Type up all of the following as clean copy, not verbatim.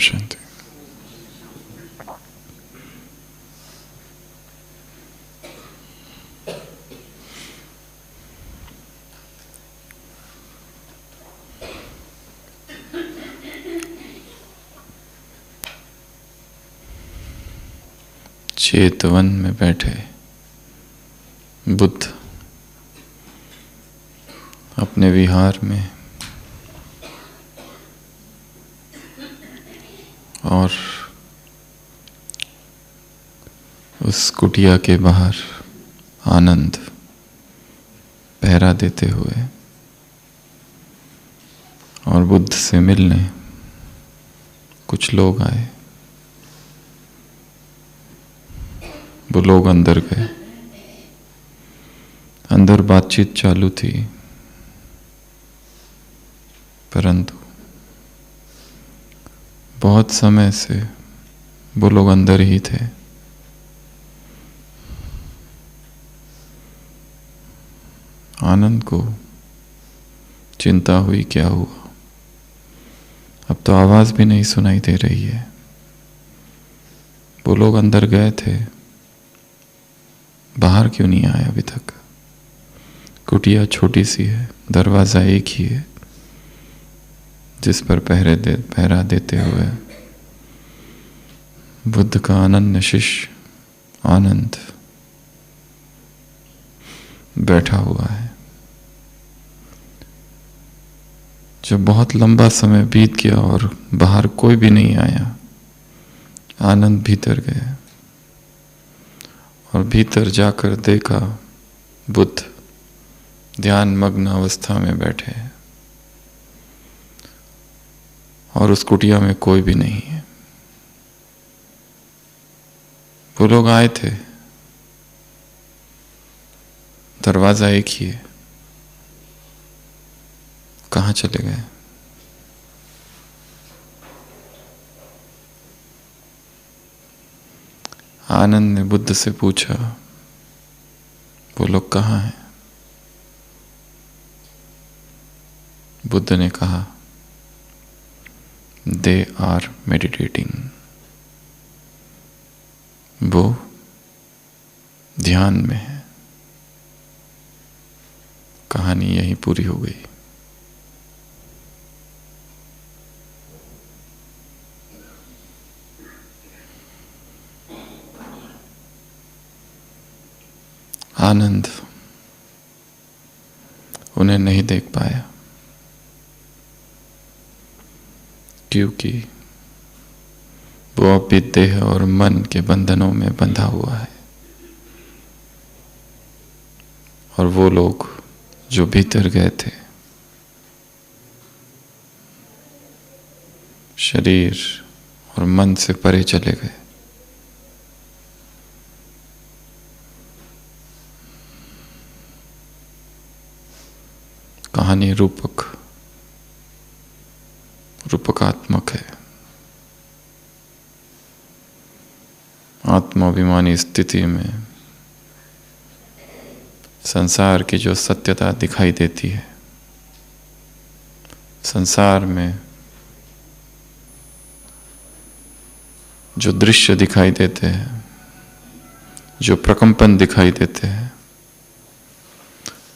शांति। चेतवन में बैठे बुद्ध अपने विहार में और उस कुटिया के बाहर आनंद पहरा देते हुए और बुद्ध से मिलने कुछ लोग आए। वो लोग अंदर गए। अंदर बातचीत चालू थी, परंतु बहुत समय से वो लोग अंदर ही थे। आनंद को चिंता हुई, क्या हुआ? अब तो आवाज भी नहीं सुनाई दे रही है। वो लोग अंदर गए थे, बाहर क्यों नहीं आए अभी तक? कुटिया छोटी सी है, दरवाजा एक ही है जिस पर पहरा देते हुए बुद्ध का अनन्य शिष्य आनंद बैठा हुआ है। जब बहुत लंबा समय बीत गया और बाहर कोई भी नहीं आया, आनंद भीतर गया और भीतर जाकर देखा बुद्ध ध्यान मग्न अवस्था में बैठे हैं और उस कुटिया में कोई भी नहीं है। वो लोग आए थे, दरवाजा एक ही है, कहाँ चले गए? आनंद ने बुद्ध से पूछा, वो लोग कहाँ हैं? बुद्ध ने कहा, दे आर मेडिटेटिंग। वो ध्यान में है। कहानी यहीं पूरी हो गई। आनंद उन्हें नहीं देख पाया क्योंकि वो अभी देह और मन के बंधनों में बंधा हुआ है। और वो लोग जो भीतर गए थे, शरीर और मन से परे चले गए। कहानी रूपकात्मक है। आत्माभिमानी स्थिति में संसार की जो सत्यता दिखाई देती है, संसार में जो दृश्य दिखाई देते हैं, जो प्रकंपन दिखाई देते हैं,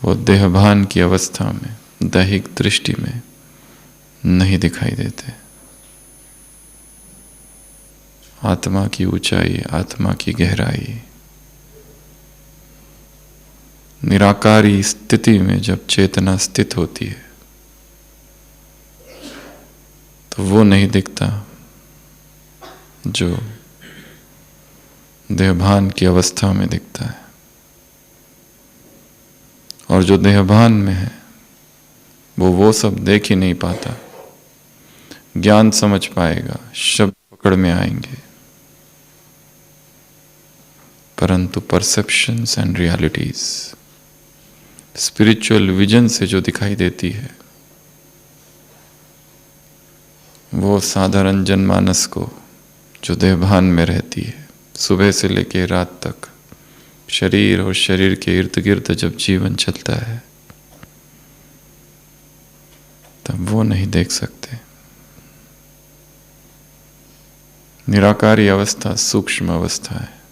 वो देहभान की अवस्था में, दैहिक दृष्टि में नहीं दिखाई देते। आत्मा की ऊंचाई, आत्मा की गहराई, निराकारी स्थिति में जब चेतना स्थित होती है तो वो नहीं दिखता जो देहभान की अवस्था में दिखता है। और जो देहभान में है वो सब देख ही नहीं पाता। ज्ञान समझ पाएगा, शब्द पकड़ में आएंगे, परंतु perceptions and realities, spiritual vision से जो दिखाई देती है, वो साधारण जनमानस को जो देहभान में रहती है, सुबह से लेकर रात तक शरीर और शरीर के इर्द गिर्द जब जीवन चलता है, तब वो नहीं देख सकते। निराकारी अवस्था सूक्ष्म अवस्था है।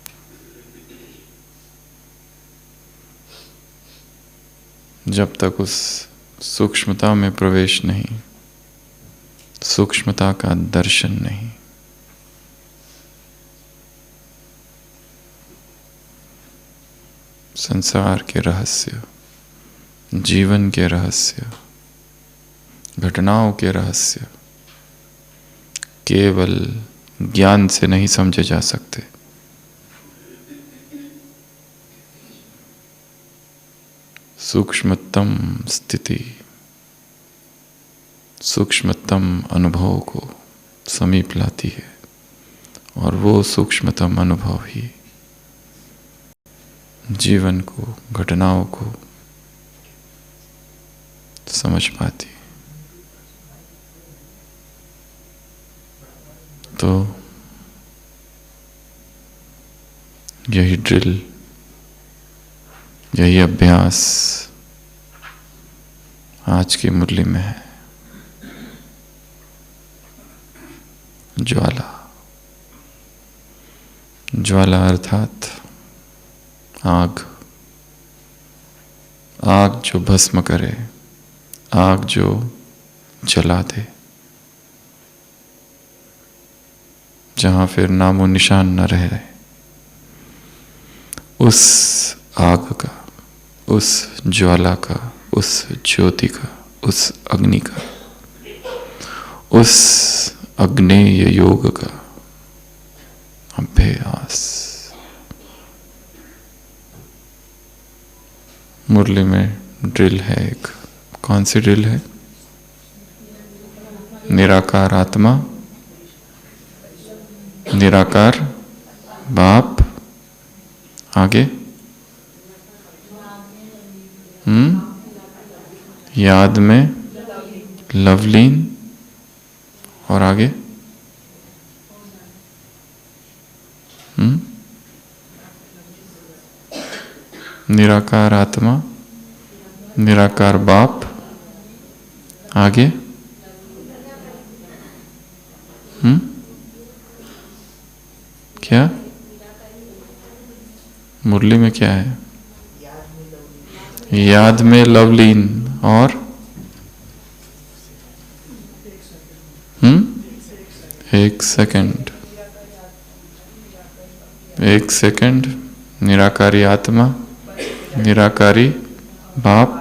जब तक उस सूक्ष्मता में प्रवेश नहीं, सूक्ष्मता का दर्शन नहीं, संसार के रहस्य, जीवन के रहस्य, घटनाओं के रहस्य केवल ज्ञान से नहीं समझे जा सकते। सूक्ष्मतम स्थिति, सूक्ष्मतम अनुभव को समीप लाती है और वो सूक्ष्मतम अनुभव ही जीवन को, घटनाओं को समझ पाती है। तो यही ड्रिल, यही अभ्यास आज की मुरली में है। ज्वाला, ज्वाला अर्थात आग, आग जो भस्म करे, आग जो जला दे, जहां फिर नामो निशान न रहे, उस आग का, उस ज्वाला का, उस ज्योति का, उस अग्नि का, उस अग्नेय योग का अभ्यास। मुरली में ड्रिल है एक। कौन सी ड्रिल है? निराकार आत्मा, निराकार बाप, आगे याद में लवलीन, और आगे निराकार आत्मा, निराकार बाप, आगे क्या मुरली में क्या है? याद में लवलीन, और एक सेकंड, एक सेकंड, निराकारी आत्मा, निराकारी बाप,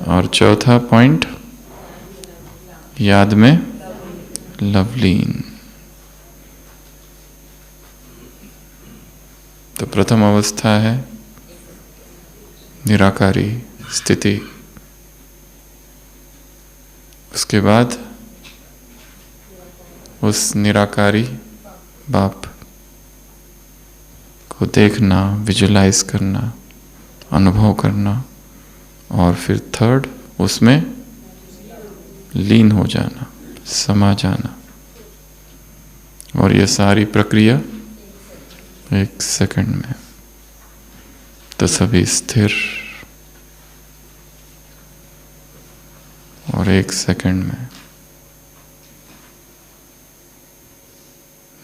और चौथा पॉइंट याद में लवलीन। तो प्रथम अवस्था है निराकारी स्थिति। उसके बाद उस निराकारी बाप को देखना, विजुलाइज करना, अनुभव करना, और फिर थर्ड उसमें लीन हो जाना, समा जाना। और ये सारी प्रक्रिया एक सेकंड में। तो सभी स्थिर, और एक सेकंड में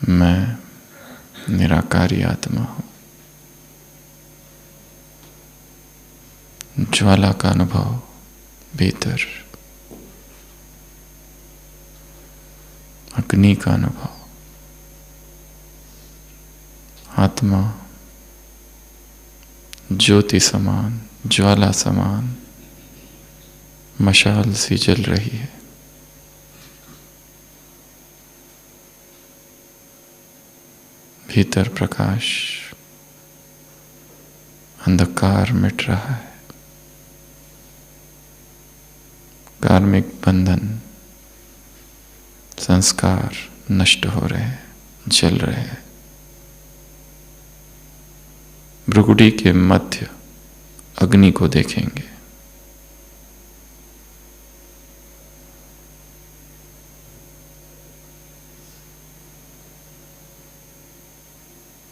मैं निराकारी आत्मा हूं। ज्वाला का अनुभव भीतर, अग्नि का अनुभव, आत्मा ज्योति समान, ज्वाला समान मशाल सी जल रही है। भीतर प्रकाश, अंधकार मिट रहा है। कार्मिक बंधन, संस्कार नष्ट हो रहे हैं, जल रहे हैं। भ्रुकुटी के मध्य अग्नि को देखेंगे।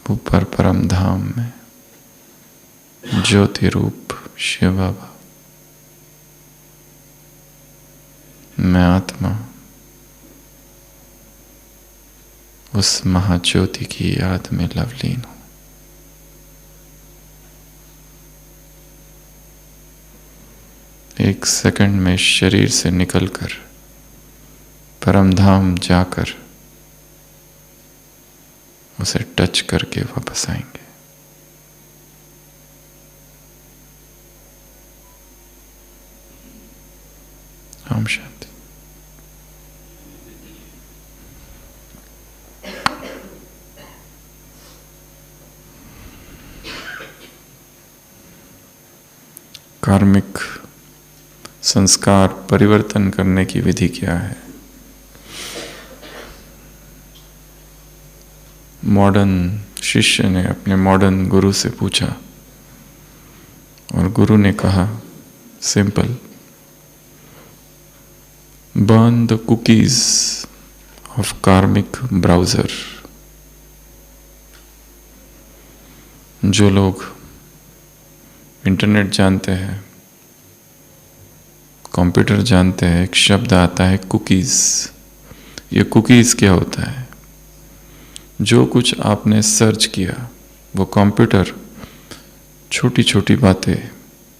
ऊपर परम धाम में ज्योति रूप शिव बाबा, मैं आत्मा उस महाज्योति की याद में लवलीन हो। एक सेकंड में शरीर से निकलकर परमधाम जाकर उसे टच करके वापस आएंगे। ओम शांति। कार्मिक संस्कार परिवर्तन करने की विधि क्या है? मॉडर्न शिष्य ने अपने मॉडर्न गुरु से पूछा और गुरु ने कहा, simple, burn the cookies of कार्मिक ब्राउजर। जो लोग इंटरनेट जानते हैं, कंप्यूटर जानते हैं, एक शब्द आता है कुकीज। ये कुकीज क्या होता है? जो कुछ आपने सर्च किया वो कंप्यूटर छोटी छोटी बातें,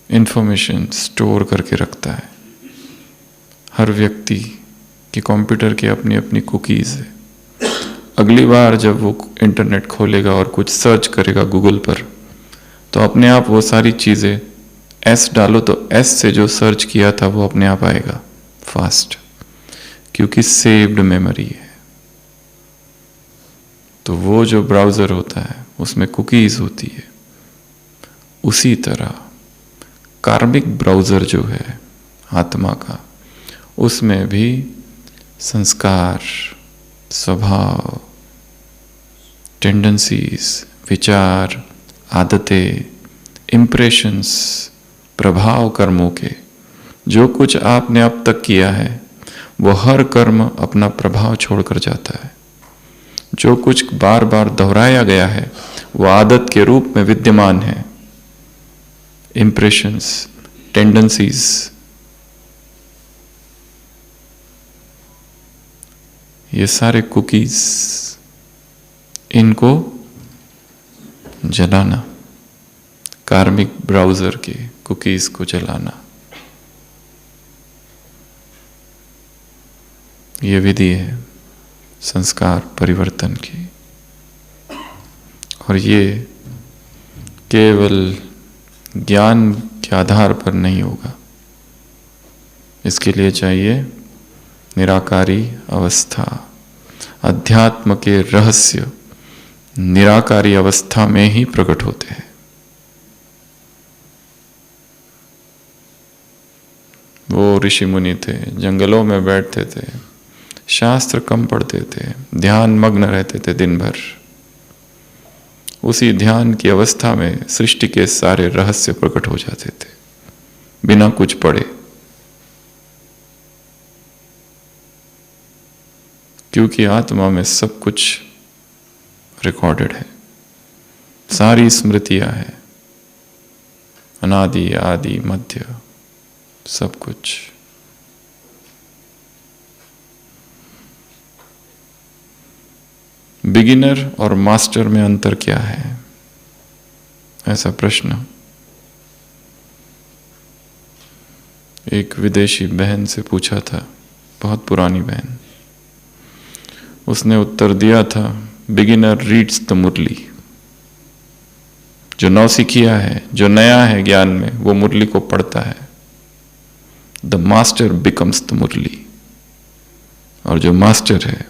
इंफॉर्मेशन स्टोर करके रखता है। हर व्यक्ति की कंप्यूटर की अपनी अपनी कुकीज है। अगली बार जब वो इंटरनेट खोलेगा और कुछ सर्च करेगा गूगल पर, तो अपने आप वो सारी चीज़ें एस डालो तो एस से जो सर्च किया था वो अपने आप आएगा फास्ट, क्योंकि सेव्ड मेमोरी है। तो वो जो ब्राउज़र होता है उसमें कुकीज़ होती है। उसी तरह कार्मिक ब्राउज़र जो है आत्मा का, उसमें भी संस्कार, स्वभाव, टेंडेंसीज, विचार, आदतें, इम्प्रेशंस, प्रभाव कर्मों के, जो कुछ आपने अब तक किया है वो हर कर्म अपना प्रभाव छोड़कर जाता है। जो कुछ बार बार दोहराया गया है वो आदत के रूप में विद्यमान है। इम्प्रेशंस, टेंडेंसीज, ये सारे कुकीज, इनको जलाना, कार्मिक ब्राउज़र के कुकीज को जलाना, ये विधि है संस्कार परिवर्तन की। और ये केवल ज्ञान के आधार पर नहीं होगा, इसके लिए चाहिए निराकारी अवस्था। अध्यात्म के रहस्य निराकारी अवस्था में ही प्रकट होते हैं। वो ऋषि मुनि थे, जंगलों में बैठते थे, शास्त्र कम पढ़ते थे, ध्यान मग्न रहते थे दिन भर। उसी ध्यान की अवस्था में सृष्टि के सारे रहस्य प्रकट हो जाते थे बिना कुछ पढ़े, क्योंकि आत्मा में सब कुछ रिकॉर्डेड है, सारी स्मृतियां हैं, अनादि आदि मध्य सब कुछ। बिगिनर और मास्टर में अंतर क्या है, ऐसा प्रश्न एक विदेशी बहन से पूछा था, बहुत पुरानी बहन। उसने उत्तर दिया था, बिगिनर रीड्स द मुरली। जो नौसिखिया है, जो नया है ज्ञान में, वो मुरली को पढ़ता है। The master becomes the Murli. और जो मास्टर है,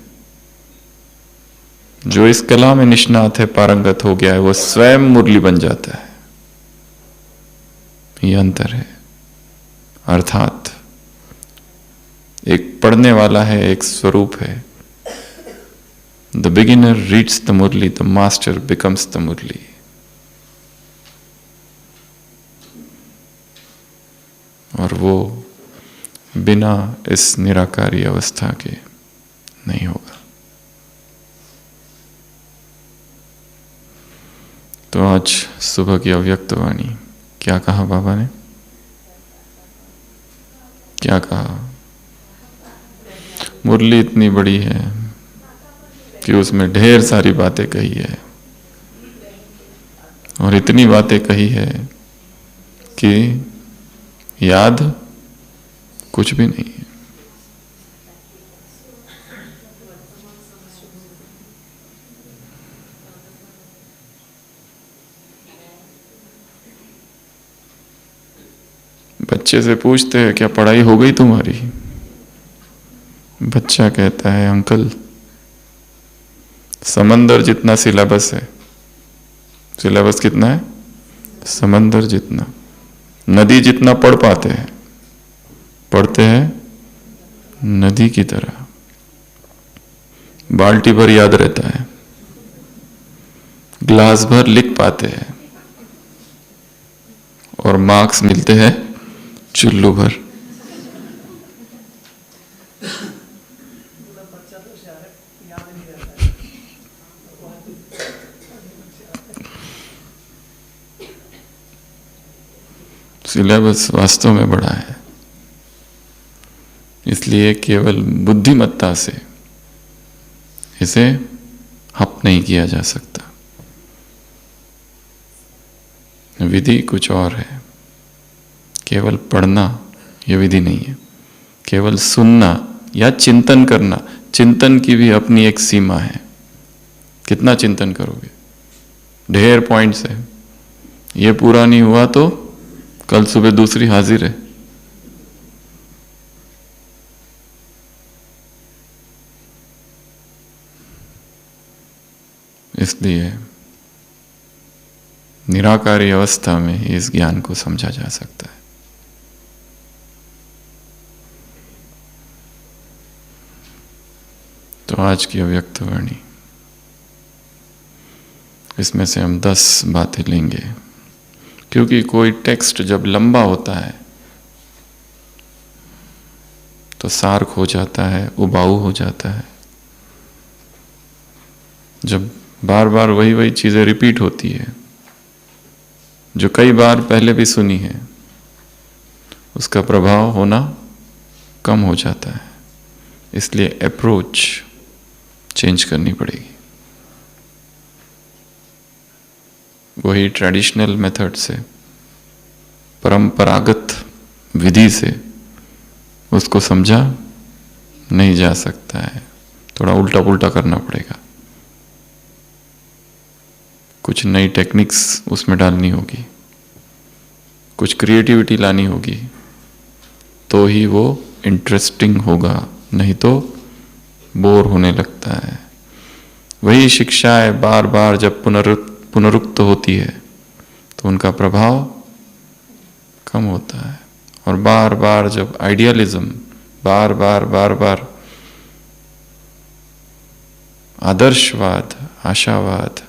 जो इस कला में निष्णात है, पारंगत हो गया है, वो स्वयं मुरली बन जाता है। ये अंतर है। अर्थात एक पढ़ने वाला है, एक स्वरूप है। The beginner reads the Murli, the master becomes the Murli. और वो बिना इस निराकारी अवस्था के नहीं होगा। तो आज सुबह की अव्यक्त वाणी क्या कहा बाबा ने? क्या कहा? मुरली इतनी बड़ी है कि उसमें ढेर सारी बातें कही है, और इतनी बातें कही है कि याद कुछ भी नहीं है। बच्चे से पूछते हैं क्या पढ़ाई हो गई तुम्हारी? बच्चा कहता है अंकल समंदर जितना सिलेबस है। सिलेबस कितना है? समंदर जितना। नदी जितना पढ़ पाते हैं, पढ़ते हैं नदी की तरह। बाल्टी भर याद रहता है, ग्लास भर लिख पाते हैं, और मार्क्स मिलते हैं चुल्लू भर। सिलेबस वास्तव में बड़ा है, इसलिए केवल बुद्धिमत्ता से इसे हप नहीं किया जा सकता। विधि कुछ और है। केवल पढ़ना यह विधि नहीं है, केवल सुनना या चिंतन करना, चिंतन की भी अपनी एक सीमा है। कितना चिंतन करोगे? ढेर पॉइंट्स है, ये पूरा नहीं हुआ तो कल सुबह दूसरी हाजिर है। इसलिए निराकारी अवस्था में ही इस ज्ञान को समझा जा सकता है। तो आज की अव्यक्त वाणी, इसमें से हम 10 बातें लेंगे, क्योंकि कोई टेक्स्ट जब लंबा होता है तो सार खो जाता है, उबाऊ हो जाता है। जब बार बार वही वही चीजें रिपीट होती है जो कई बार पहले भी सुनी है, उसका प्रभाव होना कम हो जाता है। इसलिए अप्रोच चेंज करनी पड़ेगी। वही ट्रेडिशनल मेथड से, परंपरागत विधि से उसको समझा नहीं जा सकता है। थोड़ा उल्टा पुल्टा करना पड़ेगा, कुछ नई टेक्निक्स उसमें डालनी होगी, कुछ क्रिएटिविटी लानी होगी, तो ही वो इंटरेस्टिंग होगा, नहीं तो बोर होने लगता है। वही शिक्षाएं बार बार जब पुनरुक्त होती है तो उनका प्रभाव कम होता है। और बार बार जब आइडियलिज्म बार बार आदर्शवाद, आशावाद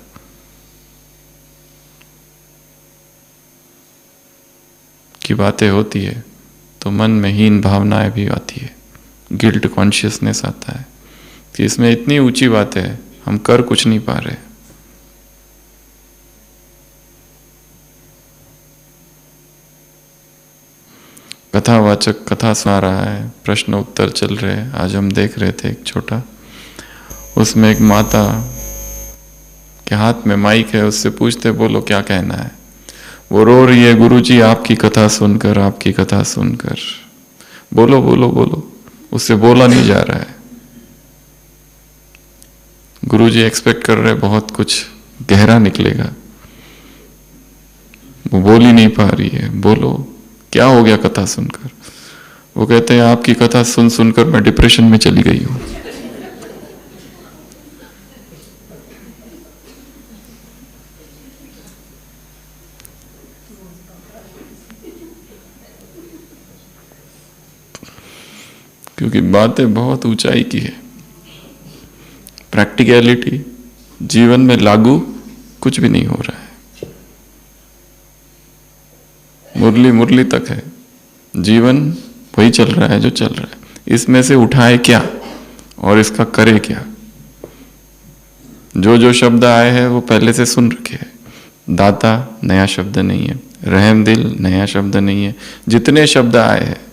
की बातें होती है तो मन में हीन भावनाएं भी आती है, गिल्ट कॉन्शियसनेस आता है कि इसमें इतनी ऊंची बातें हैं, हम कर कुछ नहीं पा रहे। कथावाचक कथा सुना रहा है, प्रश्न उत्तर चल रहे हैं। आज हम देख रहे थे एक छोटा, उसमें एक माता के हाथ में माइक है, उससे पूछते बोलो क्या कहना है। वो रो रही है, गुरुजी आपकी कथा सुनकर, आपकी कथा सुनकर। बोलो बोलो बोलो, उससे बोला नहीं जा रहा है। गुरुजी एक्सपेक्ट कर रहे बहुत कुछ गहरा निकलेगा, वो बोल ही नहीं पा रही है। बोलो क्या हो गया कथा सुनकर? वो कहते हैं आपकी कथा सुन सुनकर मैं डिप्रेशन में चली गई हूं। क्योंकि बातें बहुत ऊंचाई की है, प्रैक्टिकलिटी जीवन में लागू कुछ भी नहीं हो रहा है। मुरली मुरली तक है, जीवन वही चल रहा है जो चल रहा है। इसमें से उठाए क्या और इसका करे क्या? जो जो शब्द आए हैं वो पहले से सुन रखे हैं। दाता नया शब्द नहीं है, रहम दिल नया शब्द नहीं है। जितने शब्द आए हैं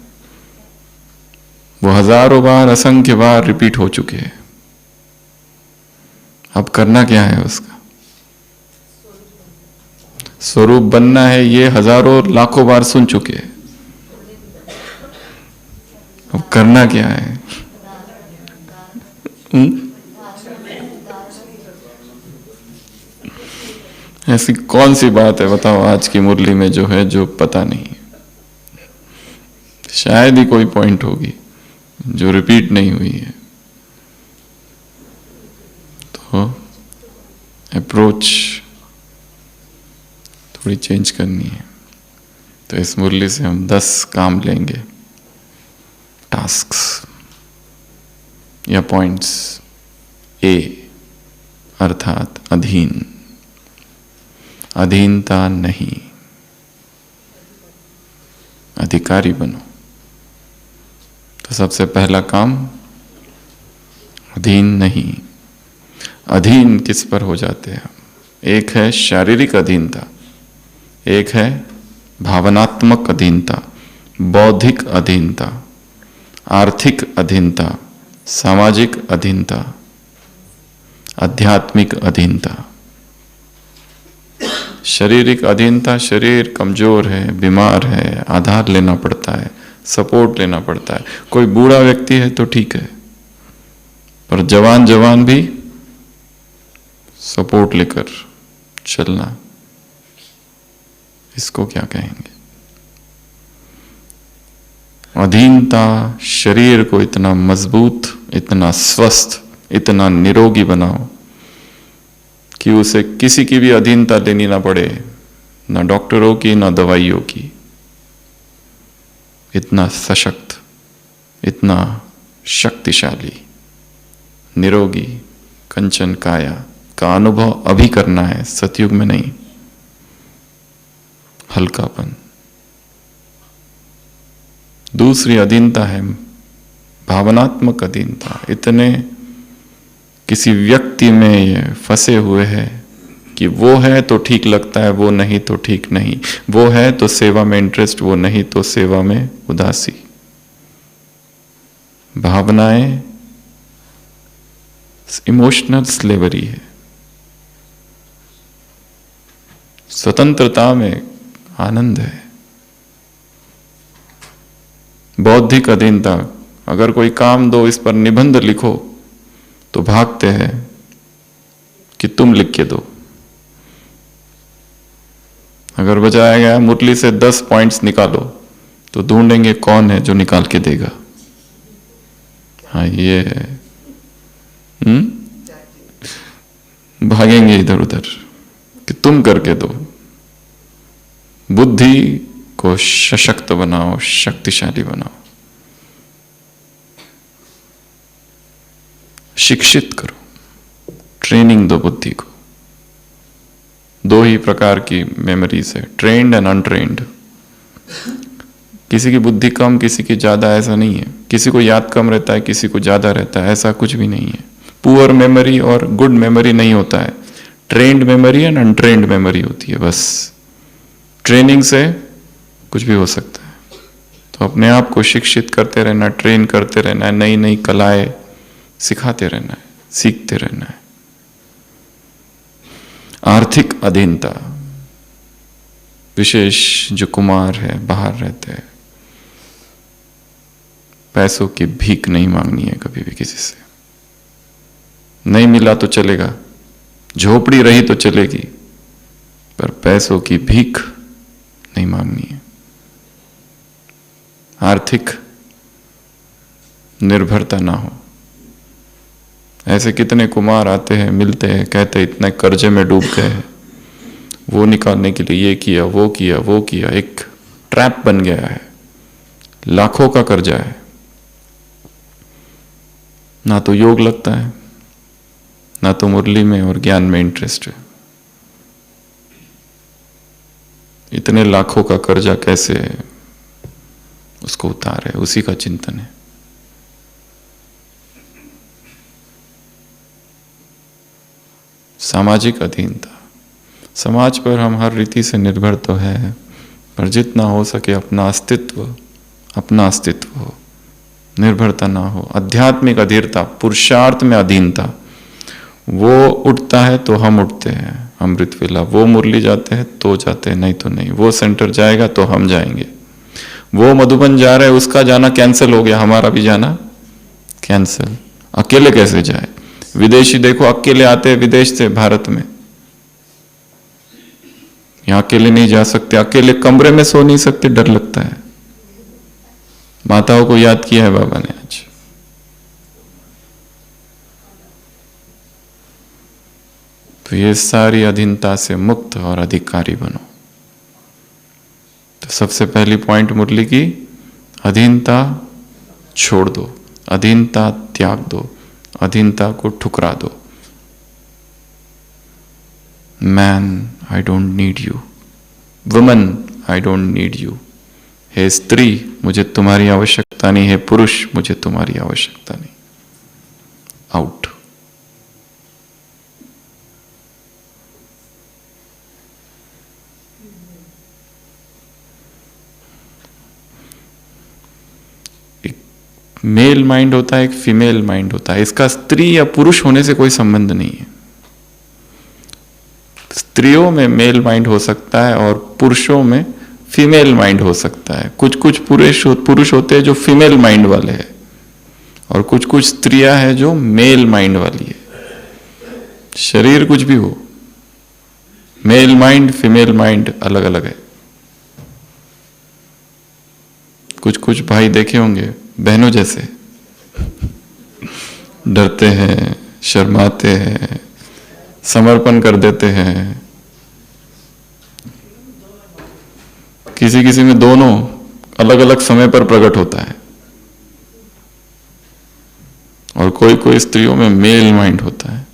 वो हजारों बार, असंख्य बार रिपीट हो चुके हैं। अब करना क्या है उसका? स्वरूप बनना है, ये हजारों लाखों बार सुन चुके हैं। अब करना क्या है? ऐसी कौन सी बात है बताओ आज की मुरली में जो है जो पता नहीं? शायद ही कोई पॉइंट होगी जो रिपीट नहीं हुई है। तो अप्रोच थोड़ी चेंज करनी है। तो इस मुरली से हम 10 काम लेंगे, टास्क्स या पॉइंट्स। ए अर्थात अधीन, अधीनता नहीं, अधिकारी बनो। तो सबसे पहला काम अधीन नहीं। अधीन किस पर हो जाते हैं? एक है शारीरिक अधीनता, एक है भावनात्मक अधीनता, बौद्धिक अधीनता, आर्थिक अधीनता, सामाजिक अधीनता, आध्यात्मिक अधीनता। शारीरिक अधीनता, शरीर कमजोर है, बीमार है, आधार लेना पड़ता है, सपोर्ट लेना पड़ता है। कोई बूढ़ा व्यक्ति है तो ठीक है, पर जवान भी सपोर्ट लेकर चलना, इसको क्या कहेंगे? अधीनता शरीर को इतना मजबूत, इतना स्वस्थ, इतना निरोगी बनाओ कि उसे किसी की भी अधीनता लेनी ना पड़े, ना डॉक्टरों की ना दवाइयों की। इतना सशक्त, इतना शक्तिशाली, निरोगी कंचन काया का अनुभव अभी करना है, सतयुग में नहीं। हल्कापन। दूसरी अधीनता है भावनात्मक अधीनता। इतने किसी व्यक्ति में ये फंसे हुए हैं कि वो है तो ठीक लगता है, वो नहीं तो ठीक नहीं, वो है तो सेवा में इंटरेस्ट, वो नहीं तो सेवा में उदासी। भावनाएं इमोशनल स्लेवरी है। स्वतंत्रता में आनंद है। बौद्धिक अधीनता, अगर कोई काम दो, इस पर निबंध लिखो, तो भागते हैं कि तुम लिख के दो। अगर बजाया गया मुरली से 10 पॉइंट्स निकालो, तो ढूंढेंगे कौन है जो निकाल के देगा। हाँ ये है। भागेंगे इधर उधर कि तुम करके दो। बुद्धि को सशक्त बनाओ, शक्तिशाली बनाओ, शिक्षित करो, ट्रेनिंग दो बुद्धि को। 2 ही प्रकार की मेमोरीज है, ट्रेन्ड एंड अनट्रेन्ड। किसी की बुद्धि कम, किसी की ज्यादा, ऐसा नहीं है। किसी को याद कम रहता है, किसी को ज्यादा रहता है, ऐसा कुछ भी नहीं है। पुअर मेमोरी और गुड मेमोरी नहीं होता है। Trained memory and untrained memory होती है। बस ट्रेनिंग से कुछ भी हो सकता है। तो अपने आप को शिक्षित करते रहना, ट्रेन करते रहना है, नई नई कलाएं सिखाते रहना है, सीखते रहना है। आर्थिक अधीनता, विशेष जो कुमार है, बाहर रहते हैं, पैसों की भीख नहीं मांगनी है कभी भी किसी से। नहीं मिला तो चलेगा, झोपड़ी रही तो चलेगी, पर पैसों की भीख नहीं मांगनी है। आर्थिक निर्भरता ना हो। ऐसे कितने कुमार आते हैं, मिलते हैं, कहते हैं इतने कर्जे में डूब गए हैं, वो निकालने के लिए ये किया, वो किया, वो किया। एक ट्रैप बन गया है, लाखों का कर्जा है। ना तो योग लगता है, ना तो मुरली में और ज्ञान में इंटरेस्ट है। इतने लाखों का कर्जा कैसे उसको उतारे, उसी का चिंतन है। सामाजिक अधीनता, समाज पर हम हर रीति से निर्भर तो है, पर जितना हो सके अपना अस्तित्व हो, निर्भरता ना हो। आध्यात्मिक अधीरता, पुरुषार्थ में अधीनता। वो उठता है तो हम उठते हैं अमृत वेला, वो मुरली जाते हैं तो जाते हैं, नहीं तो नहीं। वो सेंटर जाएगा तो हम जाएंगे। वो मधुबन जा रहा है, उसका जाना कैंसिल हो गया, हमारा भी जाना कैंसिल। अकेले कैसे जाए? विदेशी देखो अकेले आते हैं विदेश से भारत में, यहां अकेले नहीं जा सकते, अकेले कमरे में सो नहीं सकते, डर लगता है। माताओं को याद किया है बाबा ने आज। तो ये सारी अधीनता से मुक्त और अधिकारी बनो। तो सबसे पहली पॉइंट मुरली की, अधीनता छोड़ दो, अधीनता त्याग दो, अधीनता को ठुकरा दो। Man I don't need you, woman I don't need you. हे स्त्री मुझे तुम्हारी आवश्यकता नहीं, है पुरुष मुझे तुम्हारी आवश्यकता नहीं। आउट। मेल माइंड होता है, एक फीमेल माइंड होता है। इसका स्त्री या पुरुष होने से कोई संबंध नहीं है। स्त्रियों में मेल माइंड हो सकता है और पुरुषों में फीमेल माइंड हो सकता है। कुछ कुछ पुरुष होते हैं जो फीमेल माइंड वाले हैं, और कुछ कुछ स्त्रियां हैं जो मेल माइंड वाली है। शरीर कुछ भी हो, मेल माइंड फीमेल माइंड अलग अलग है। कुछ कुछ भाई देखे होंगे बहनों जैसे, डरते हैं, शर्माते हैं, समर्पण कर देते हैं। किसी किसी में दोनों अलग अलग समय पर प्रकट होता है, और कोई कोई स्त्रियों में मेल माइंड होता है।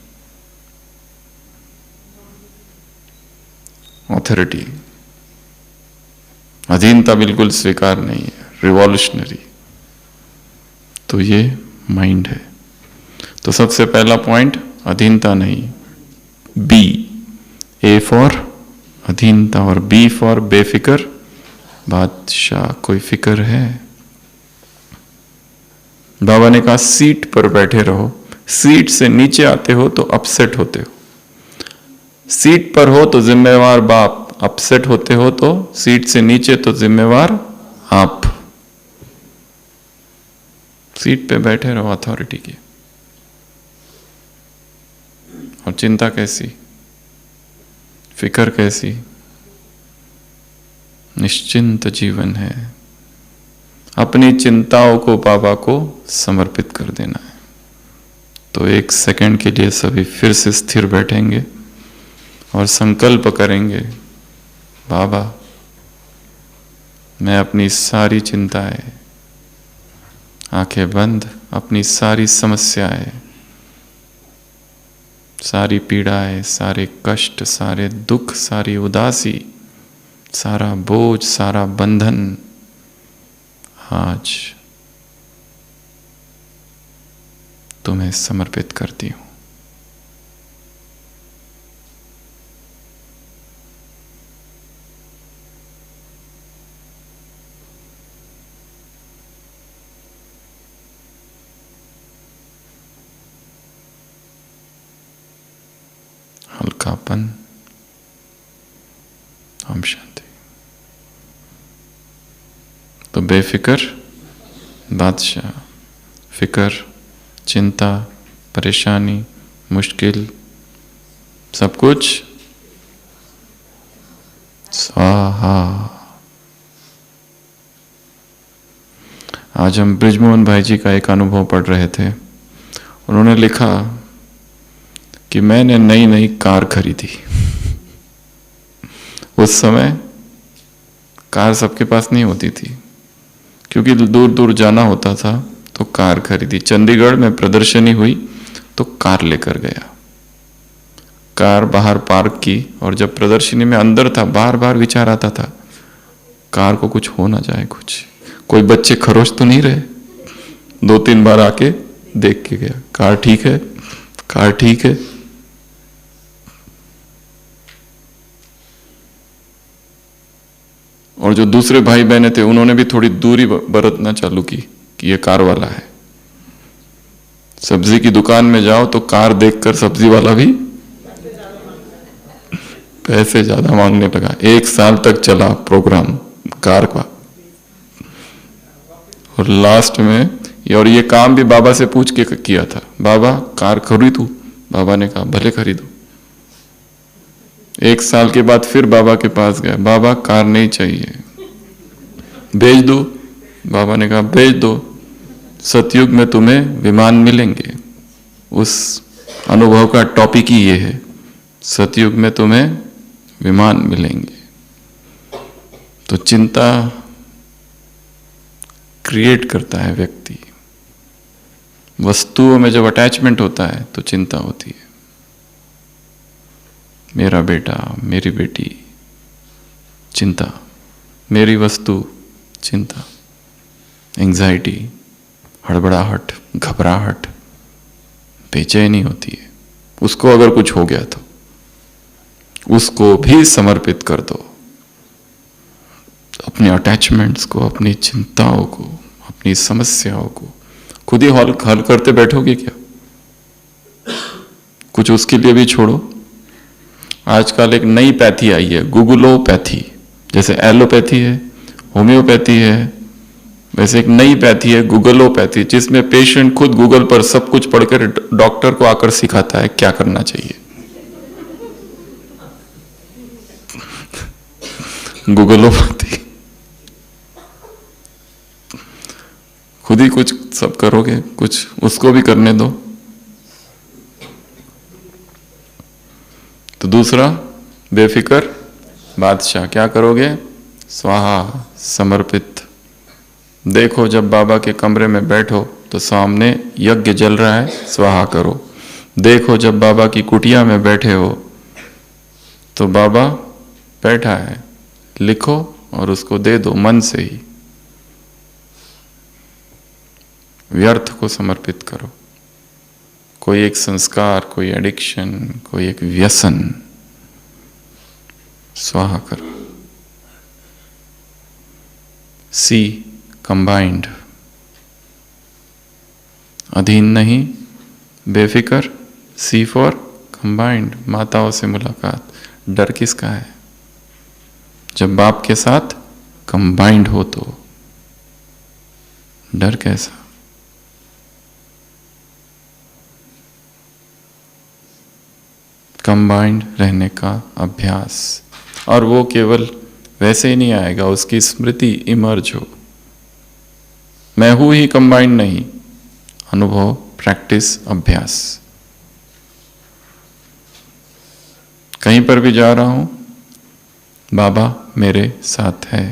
ऑथोरिटी, अधीनता बिल्कुल स्वीकार नहीं है, रिवॉल्यूशनरी। तो ये माइंड है। तो सबसे पहला पॉइंट अधीनता नहीं, बी, ए फॉर अधीनता और बी फॉर बेफिक्र बादशाह। कोई फिक्र है? बाबा ने कहा सीट पर बैठे रहो, सीट से नीचे आते हो तो अपसेट होते हो। सीट पर हो तो जिम्मेवार बाप, अपसेट होते हो तो सीट से नीचे तो जिम्मेवार आप। सीट पे बैठे रहो अथॉरिटी की। और चिंता कैसी, फिक्र कैसी? निश्चिंत जीवन है। अपनी चिंताओं को बाबा को समर्पित कर देना है। तो एक सेकंड के लिए सभी फिर से स्थिर बैठेंगे और संकल्प करेंगे, बाबा मैं अपनी सारी चिंताएं, आंखें बंद, अपनी सारी समस्याएं, सारी पीड़ाएं, सारे कष्ट, सारे दुख, सारी उदासी, सारा बोझ, सारा बंधन आज तुम्हें समर्पित करती हूं। हल्कापन, हम शांति। तो बेफिक्र बादशाह, फिक्र, चिंता, परेशानी, मुश्किल, सब कुछ स्वाहा। आज हम ब्रिजमोहन भाई जी का एक अनुभव पढ़ रहे थे। उन्होंने लिखा कि मैंने नई नई कार खरीदी। उस समय कार सबके पास नहीं होती थी, क्योंकि दूर दूर जाना होता था, तो कार खरीदी। चंडीगढ़ में प्रदर्शनी हुई तो कार लेकर गया। कार बाहर पार्क की, और जब प्रदर्शनी में अंदर था, बार बार विचार आता था कार को कुछ हो ना जाए, कुछ कोई बच्चे खरोच तो नहीं रहे। 2-3 बार आके देख के गया, कार ठीक है, कार ठीक है। और जो दूसरे भाई बहने थे उन्होंने भी थोड़ी दूरी बरतना चालू की कि ये कार वाला है। सब्जी की दुकान में जाओ तो कार देखकर सब्जी वाला भी पैसे ज्यादा मांगने लगा। 1 साल तक चला प्रोग्राम कार का, और लास्ट में और ये काम भी बाबा से पूछ के किया था, बाबा कार खरीदूं? बाबा ने कहा भले खरीदो। 1 साल के बाद फिर बाबा के पास गए, बाबा कार नहीं चाहिए, भेज दो? बाबा ने कहा भेज दो, सतयुग में तुम्हें विमान मिलेंगे। उस अनुभव का टॉपिक ही ये है, सतयुग में तुम्हें विमान मिलेंगे। तो चिंता क्रिएट करता है व्यक्ति। वस्तुओं में जब अटैचमेंट होता है तो चिंता होती है। मेरा बेटा, मेरी बेटी, चिंता। मेरी वस्तु, चिंता। एंजाइटी, हड़बड़ाहट, घबराहट, बेचैनी होती है। उसको अगर कुछ हो गया तो उसको भी समर्पित कर दो। अपने अटैचमेंट्स को, अपनी चिंताओं को, अपनी समस्याओं को खुद ही हल करते बैठोगे क्या? कुछ उसके लिए भी छोड़ो। आजकल एक नई पैथी आई है, गूगलोपैथी। जैसे एलोपैथी है, होम्योपैथी है, वैसे एक नई पैथी है गूगलोपैथी, जिसमें पेशेंट खुद गूगल पर सब कुछ पढ़कर डॉक्टर को आकर सिखाता है क्या करना चाहिए। गूगलोपैथी। खुद ही कुछ सब करोगे, कुछ उसको भी करने दो। तो दूसरा, बेफिक्र बादशाह। क्या करोगे? स्वाहा, समर्पित। देखो जब बाबा के कमरे में बैठो तो सामने यज्ञ जल रहा है, स्वाहा करो। देखो जब बाबा की कुटिया में बैठे हो तो बाबा बैठा है, लिखो और उसको दे दो मन से ही। व्यर्थ को समर्पित करो। कोई एक संस्कार, कोई एडिक्शन, कोई एक व्यसन, स्वाहा करो। सी कंबाइंड, अधीन नहीं, बेफिक्र। सी फॉर कंबाइंड, माताओं से मुलाकात। डर किसका है? जब बाप के साथ कंबाइंड हो तो डर कैसा? कंबाइंड रहने का अभ्यास। और वो केवल वैसे ही नहीं आएगा, उसकी स्मृति इमर्ज हो। मैं हूं ही कंबाइंड नहीं, अनुभव, प्रैक्टिस, अभ्यास। कहीं पर भी जा रहा हूं, बाबा मेरे साथ है।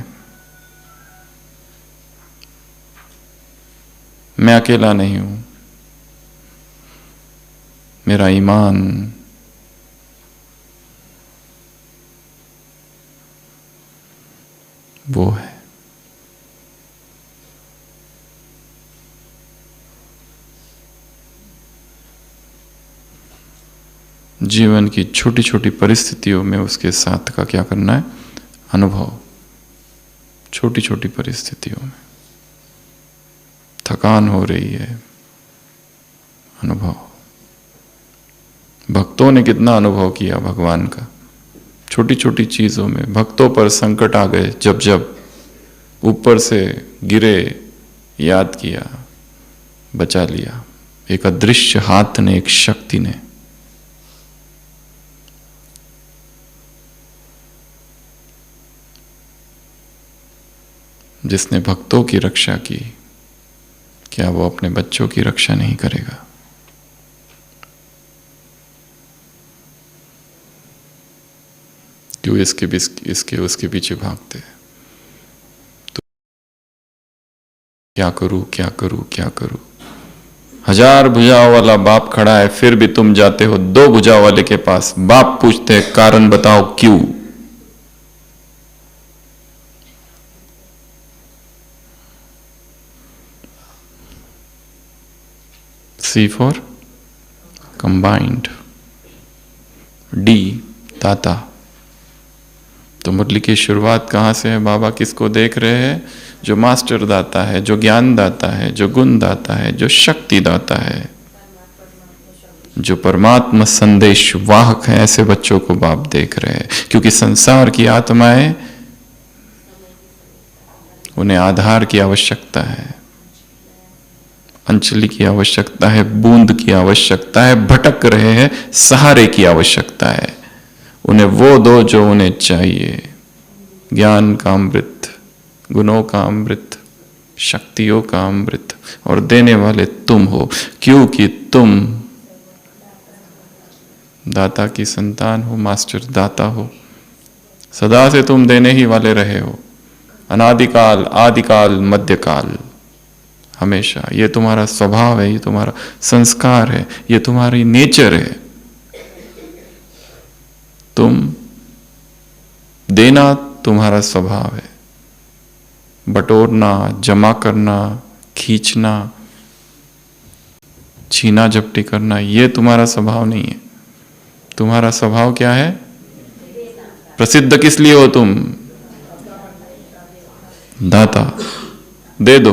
मैं अकेला नहीं हूं। मेरा ईमान वो है। जीवन की छोटी छोटी परिस्थितियों में उसके साथ का क्या करना है? अनुभव। छोटी छोटी परिस्थितियों में थकान हो रही है, अनुभव। भक्तों ने कितना अनुभव किया भगवान का, छोटी छोटी चीजों में। भक्तों पर संकट आ गए, जब जब ऊपर से गिरे, याद किया, बचा लिया। एक अदृश्य हाथ ने, एक शक्ति ने। जिसने भक्तों की रक्षा की, क्या वो अपने बच्चों की रक्षा नहीं करेगा? क्यों इसके उसके पीछे भागते? तो क्या करूं, क्या करूं, क्या करूं? 1000 भुजाओं वाला बाप खड़ा है, फिर भी तुम जाते हो 2 भुजाओं वाले के पास। बाप पूछते हैं कारण बताओ क्यों? C for combined, D दाता। तो मुरली की शुरुआत कहाँ से है? बाबा किसको देख रहे हैं? जो मास्टर दाता है, जो ज्ञान दाता है, जो गुण दाता है, जो शक्ति दाता है। जो परमात्मा संदेश वाहक है, ऐसे बच्चों को बाप देख रहे हैं। क्योंकि संसार की आत्माएं, उन्हें आधार की आवश्यकता है, अंजलि की आवश्यकता है, बूंद की आवश्यकता है, भटक रहे हैं, सहारे की आवश्यकता है। उन्हें वो दो जो उन्हें चाहिए, ज्ञान का अमृत, गुणों का अमृत, शक्तियों का अमृत, और देने वाले तुम हो, क्योंकि तुम दाता की संतान हो, मास्टर दाता हो। सदा से तुम देने ही वाले रहे हो, अनादिकाल, आदिकाल, मध्यकाल, हमेशा। ये तुम्हारा स्वभाव है, ये तुम्हारा संस्कार है, ये तुम्हारी नेचर है। तुम देना तुम्हारा स्वभाव है, बटोरना, जमा करना, खींचना, छीना झपटी करना, ये तुम्हारा स्वभाव नहीं है। तुम्हारा स्वभाव क्या है? प्रसिद्ध किस लिए हो तुम? दाता। दे दो।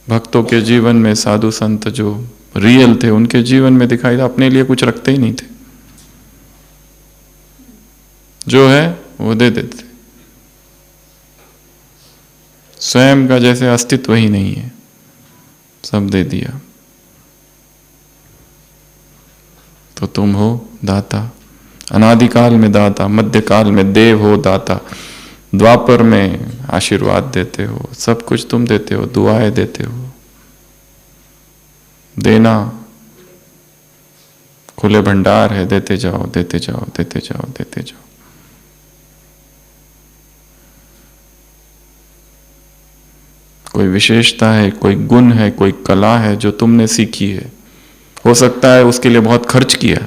भक्तों के जीवन में, साधु संत जो रियल थे, उनके जीवन में दिखाई था, अपने लिए कुछ रखते ही नहीं थे, जो है वो दे देते। स्वयं का जैसे अस्तित्व ही नहीं है, सब दे दिया। तो तुम हो दाता, अनादिकाल में दाता, मध्यकाल में देव हो दाता, द्वापर में आशीर्वाद देते हो, सब कुछ तुम देते हो, दुआएं देते हो। देना खुले भंडार है, देते जाओ, देते जाओ, देते जाओ, देते जाओ। कोई विशेषता है, कोई गुण है, कोई कला है जो तुमने सीखी है, हो सकता है उसके लिए बहुत खर्च किया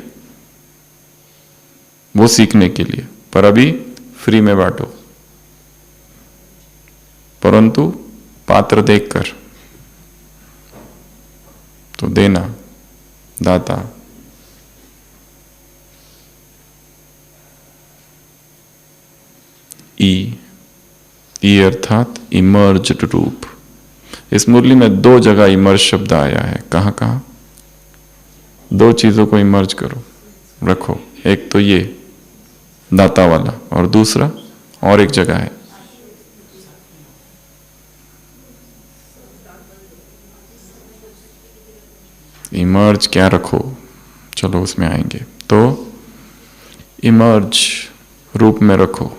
वो सीखने के लिए, पर अभी फ्री में बांटो, परंतु पात्र देखकर। तो देना, दाता। ई अर्थात इमर्ज्ड रूप। इस मुरली में दो जगह इमर्ज शब्द आया है। कहां कहां? दो चीजों को इमर्ज करो, रखो। एक तो ये दाता वाला, और दूसरा और एक जगह है इमर्ज। क्या रखो? चलो उसमें आएंगे। तो इमर्ज रूप में रखो।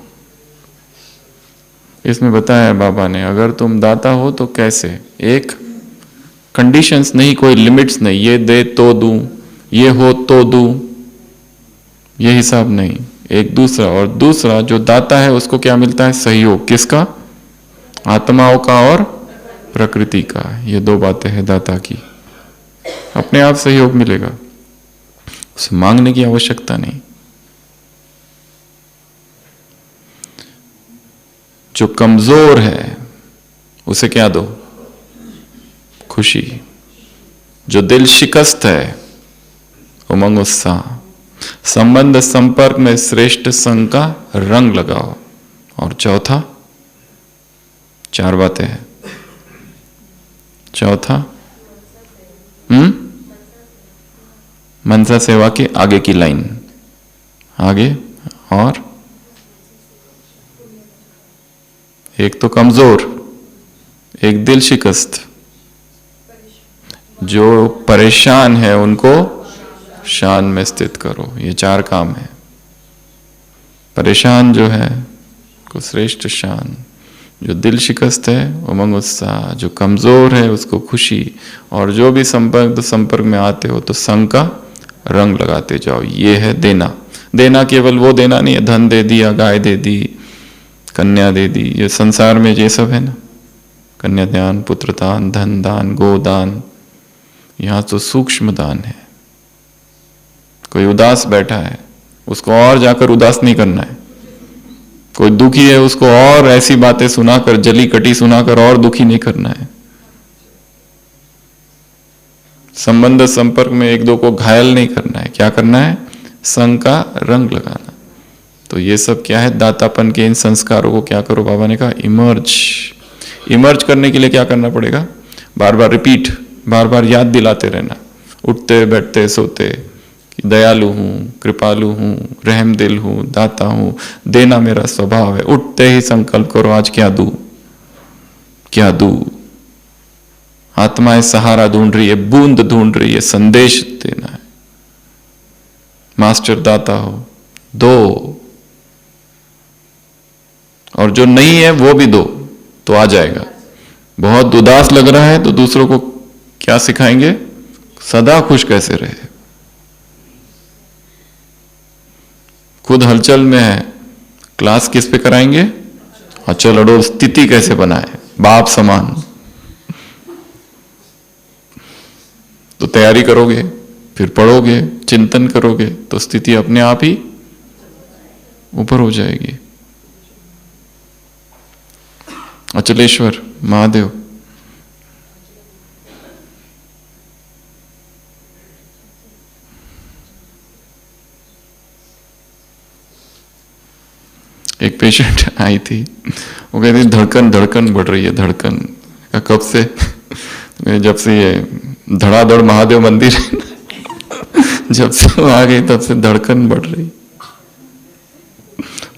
इसमें बताया बाबा ने, अगर तुम दाता हो तो कैसे? एक कंडीशंस नहीं, कोई लिमिट्स नहीं, ये दे तो दूं, ये हो तो दूं, ये हिसाब नहीं। एक दूसरा, और दूसरा जो दाता है उसको क्या मिलता है? सहयोग। किसका? आत्माओं का और प्रकृति का। ये दो बातें हैं दाता की। अपने आप सहयोग मिलेगा, उसे मांगने की आवश्यकता नहीं। जो कमजोर है उसे क्या दो? खुशी। जो दिल शिकस्त है उमंग उत्साह। संबंध संपर्क में श्रेष्ठ संग का रंग लगाओ। और चौथा, चार बातें हैं। चौथा मनसा सेवा के आगे की लाइन, आगे। और एक तो कमजोर, एक दिल शिकस्त, जो परेशान है उनको शान में स्थित करो। ये चार काम है। परेशान जो है को श्रेष्ठ शान, जो दिल शिकस्त है उमंग उत्साह, जो कमजोर है उसको खुशी, और जो भी संपर्क में आते हो तो संग का रंग लगाते जाओ। ये है देना। देना केवल वो देना नहीं है, धन दे दिया, गाय दे दी, कन्या दे दी। ये संसार में ये सब है ना, कन्यादान, पुत्रदान, धन दान, गोदान। यहां तो सूक्ष्म दान है। कोई उदास बैठा है उसको और जाकर उदास नहीं करना है। कोई दुखी है उसको और ऐसी बातें सुनाकर, जली कटी सुनाकर और दुखी नहीं करना है। संबंध संपर्क में एक दो को घायल नहीं करना है। क्या करना है? संग का रंग लगाना। तो ये सब क्या है? दातापन के इन संस्कारों को क्या करो? बाबा ने कहा इमर्ज। इमर्ज करने के लिए क्या करना पड़ेगा? बार बार रिपीट। बार बार याद दिलाते रहना, उठते बैठते सोते, कि दयालु हूँ, कृपालु हूँ, रहम दिल हूँ, दाता हूँ, देना मेरा स्वभाव है। उठते ही संकल्प करो आज क्या दूँ, क्या दूँ। आत्माएं सहारा ढूंढ रही है, बूंद ढूंढ रही है, संदेश देना है। मास्टर दाता हो, दो, और जो नहीं है वो भी दो तो आ जाएगा। बहुत उदास लग रहा है तो दूसरों को क्या सिखाएंगे, सदा खुश कैसे रहे। खुद हलचल में है, क्लास किस पे कराएंगे, अचल अडोल स्थिति कैसे बनाए, बाप समान। तो तैयारी करोगे, फिर पढ़ोगे, चिंतन करोगे तो स्थिति अपने आप ही ऊपर हो जाएगी। अचलेश्वर महादेव। एक पेशेंट आई थी, वो कहती धड़कन धड़कन बढ़ रही है, धड़कन। कब से? जब से ये धड़ाधड़ महादेव मंदिर है जब से वो आ गई तब से धड़कन बढ़ रही।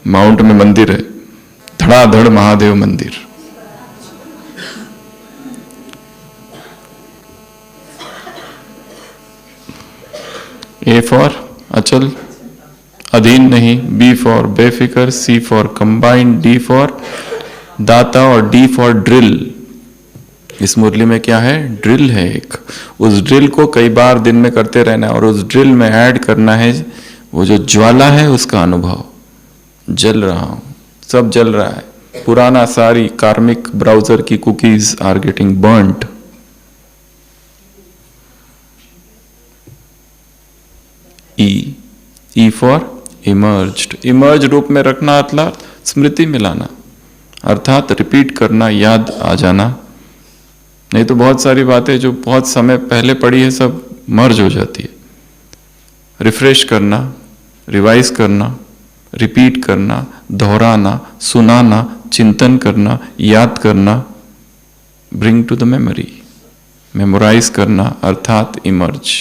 माउंट में मंदिर है, धड़ाधड़ महादेव मंदिर। ए फॉर अचल, अधीन नहीं, बी फॉर बेफिक्र, सी फॉर कंबाइंड, डी फॉर दाता और डी फॉर ड्रिल। इस मुरली में क्या है, ड्रिल है एक। उस ड्रिल को कई बार दिन में करते रहना है और उस ड्रिल में ऐड करना है वो जो ज्वाला है उसका अनुभव। जल रहा हूं, सब जल रहा है। पुराना सारी कार्मिक ब्राउजर की कुकीज आर गेटिंग बर्न्ड। ई फॉर इमर्ज्ड, इमर्ज रूप में रखना अर्थात स्मृति में लाना, अर्थात रिपीट करना, याद आ जाना। नहीं तो बहुत सारी बातें जो बहुत समय पहले पढ़ी है सब मर्ज हो जाती है। रिफ्रेश करना, रिवाइज करना, रिपीट करना, दोहराना, सुनाना, चिंतन करना, याद करना, bring to the memory, memorise करना अर्थात इमर्ज।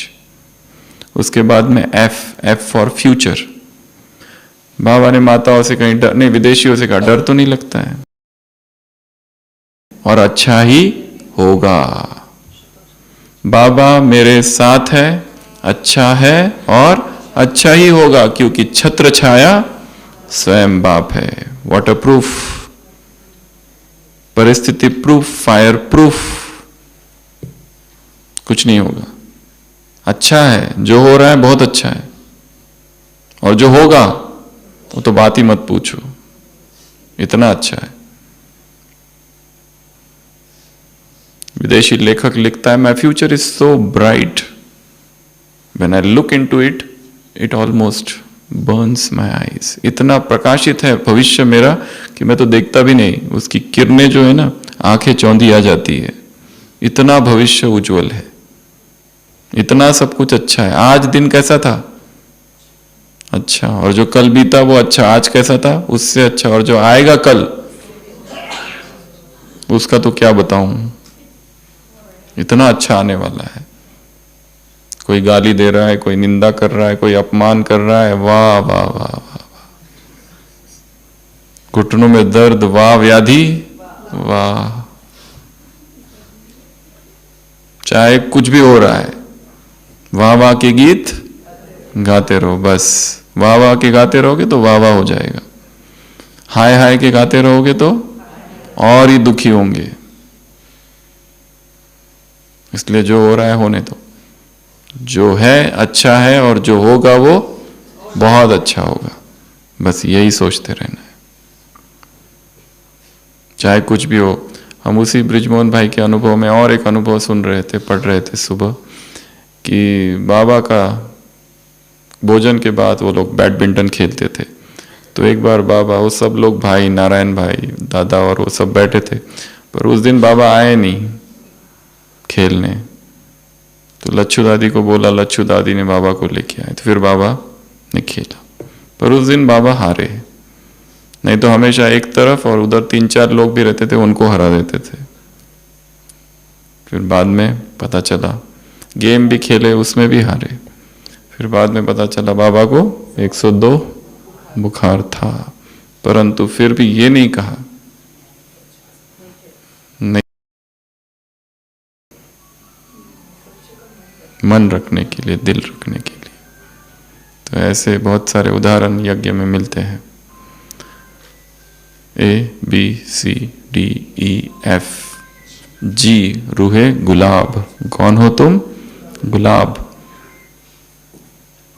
उसके बाद में एफ फॉर फ्यूचर। बाबा ने माताओं से कहीं डर नहीं, विदेशियों से कहा डर तो नहीं लगता है और अच्छा ही होगा। बाबा मेरे साथ है, अच्छा है और अच्छा ही होगा, क्योंकि छत्र छाया स्वयं बाप है। वाटर प्रूफ, परिस्थिति प्रूफ, फायर प्रूफ, कुछ नहीं होगा। अच्छा है, जो हो रहा है बहुत अच्छा है, और जो होगा वो तो बात ही मत पूछो, इतना अच्छा है। विदेशी लेखक लिखता है, my future is so bright, when I look into it, it almost Burns my eyes. इतना प्रकाशित है भविष्य मेरा कि मैं तो देखता भी नहीं, उसकी किरणें जो है ना, आंखें चौंधी आ जाती है। इतना भविष्य उज्जवल है, इतना सब कुछ अच्छा है। आज दिन कैसा था, अच्छा, और जो कल बीता वो अच्छा, आज कैसा था उससे अच्छा, और जो आएगा कल उसका तो क्या बताऊं, इतना अच्छा आने वाला है। कोई गाली दे रहा है, कोई निंदा कर रहा है, कोई अपमान कर रहा है, वाह वाह वाह वाह, घुटनों में दर्द, वाह व्याधि, वाह। चाहे कुछ भी हो रहा है, वाह वाह के गीत गाते रहो। बस वाह वाह के गाते रहोगे तो वाह वाह हो जाएगा। हाय हाय के गाते रहोगे तो और ही दुखी होंगे। इसलिए जो हो रहा है होने दो, जो है अच्छा है और जो होगा वो बहुत अच्छा होगा। बस यही सोचते रहना है, चाहे कुछ भी हो। हम उसी ब्रिजमोहन भाई के अनुभव में और एक अनुभव सुन रहे थे, पढ़ रहे थे सुबह, कि बाबा का भोजन के बाद वो लोग बैडमिंटन खेलते थे। तो एक बार बाबा, वो सब लोग भाई, नारायण भाई, दादा और वो सब बैठे थे, पर उस दिन बाबा आए नहीं खेलने। तो लच्छू दादी को बोला, लच्छू दादी ने बाबा को लेके आए, तो फिर बाबा ने खेला। पर उस दिन बाबा हारे, नहीं तो हमेशा एक तरफ और उधर 3-4 लोग भी रहते थे, उनको हरा देते थे। फिर बाद में पता चला गेम भी खेले, उसमें भी हारे। फिर बाद में पता चला बाबा को 102 बुखार था, परंतु फिर भी ये नहीं कहा नहीं, मन रखने के लिए, दिल रखने के लिए। तो ऐसे बहुत सारे उदाहरण यज्ञ में मिलते हैं। ABCDEF, जी रूहे गुलाब। कौन हो तुम? गुलाब,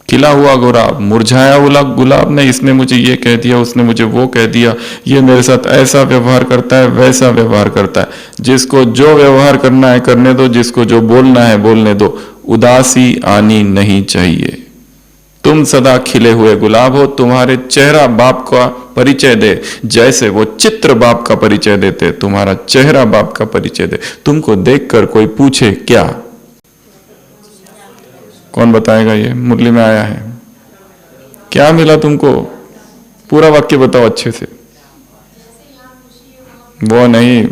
खिला हुआ गुलाब, मुरझाया हुआ गुलाब नहीं। इसने मुझे ये कह दिया, उसने मुझे वो कह दिया, ये मेरे साथ ऐसा व्यवहार करता है, वैसा व्यवहार करता है। जिसको जो व्यवहार करना है करने दो, जिसको जो बोलना है बोलने दो। उदासी आनी नहीं चाहिए। तुम सदा खिले हुए गुलाब हो। तुम्हारे चेहरा बाप का परिचय दे, जैसे वो चित्र बाप का परिचय देते, तुम्हारा चेहरा बाप का परिचय दे। तुमको देखकर कोई पूछे क्या, कौन बताएगा? ये मुरली में आया है। क्या मिला तुमको? पूरा वाक्य बताओ अच्छे से। वो नहीं,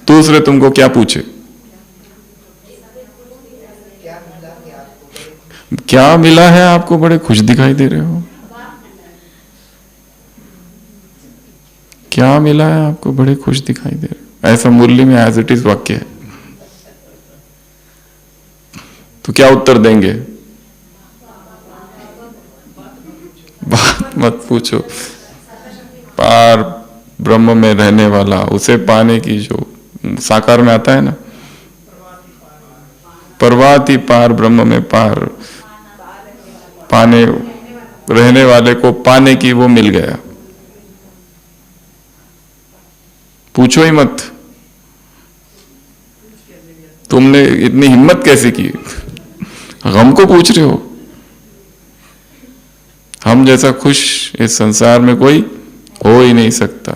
दूसरे तुमको क्या पूछे? क्या मिला है आपको? बड़े खुश दिखाई दे रहे हो। क्या मिला है आपको? बड़े खुश दिखाई दे रहे हो। ऐसा मुरली में एज इट इज वाक्य है। तो क्या उत्तर देंगे? बात मत पूछो। पार ब्रह्म में रहने वाला, उसे पाने की, जो साकार में आता है ना, परवाती पार ब्रह्म में पार पाने, रहने वाले को पाने की, वो मिल गया। पूछो ही मत। तुमने इतनी हिम्मत कैसे की? हमको पूछ रहे हो? हम जैसा खुश इस संसार में कोई हो ही नहीं सकता।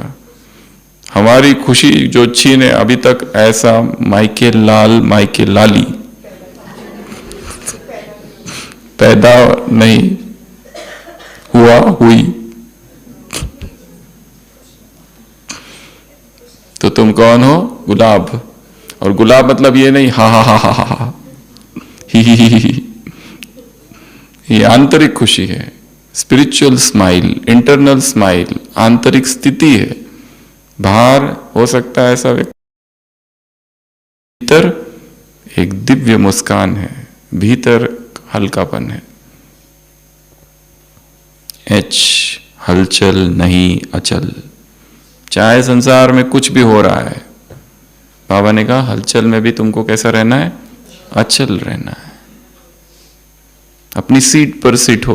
हमारी खुशी जो छीने अभी तक ऐसा माइके लाल, माइके लाली पैदा नहीं हुआ, हुई। तो तुम कौन हो? गुलाब। और गुलाब मतलब ये नहीं हा हा हा हा हा ही। ये आंतरिक खुशी है, स्पिरिचुअल स्माइल, इंटरनल स्माइल, आंतरिक स्थिति है। बाहर हो सकता है ऐसा व्यक्ति, भीतर एक दिव्य मुस्कान है, भीतर हल्कापन है। H, हलचल नहीं अचल। चाहे संसार में कुछ भी हो रहा है, बाबा ने कहा हलचल में भी तुमको कैसा रहना है? अचल रहना है। अपनी सीट पर सेट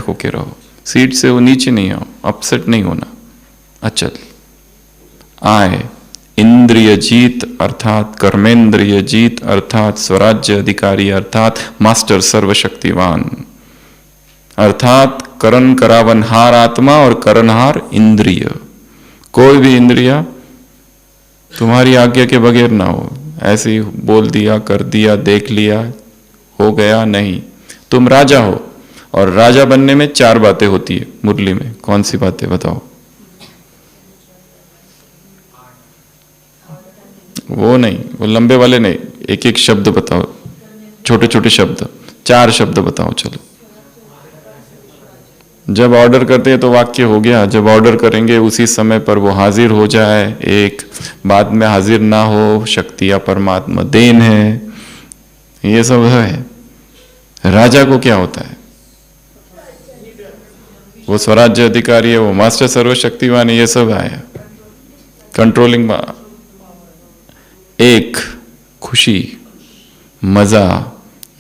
होके रहो। सीट से वो नीचे नहीं आओ, अपसेट नहीं होना, अचल। आए इंद्रिय जीत अर्थात कर्मेंद्रिय जीत अर्थात स्वराज्य अधिकारी अर्थात मास्टर सर्वशक्तिवान अर्थात करण करावनहार आत्मा और करणहार इंद्रिय। कोई भी इंद्रिया तुम्हारी आज्ञा के बगैर ना हो। ऐसे ही बोल दिया, कर दिया, देख लिया, हो गया नहीं। तुम राजा हो, और राजा बनने में 4 बातें होती है मुरली में। कौन सी बातें बताओ? वो नहीं, वो लंबे वाले नहीं, एक एक शब्द बताओ, छोटे छोटे शब्द, 4 शब्द बताओ। चलो, जब ऑर्डर करते हैं तो वाक्य हो गया। जब ऑर्डर करेंगे उसी समय पर वो हाजिर हो जाए, एक बाद में हाजिर ना हो, शक्ति या परमात्मा देन है, ये सब है। राजा को क्या होता है? वो स्वराज्य अधिकारी है, वो मास्टर सर्वशक्तिवान है, ये सब आया। कंट्रोलिंग, एक खुशी, मजा,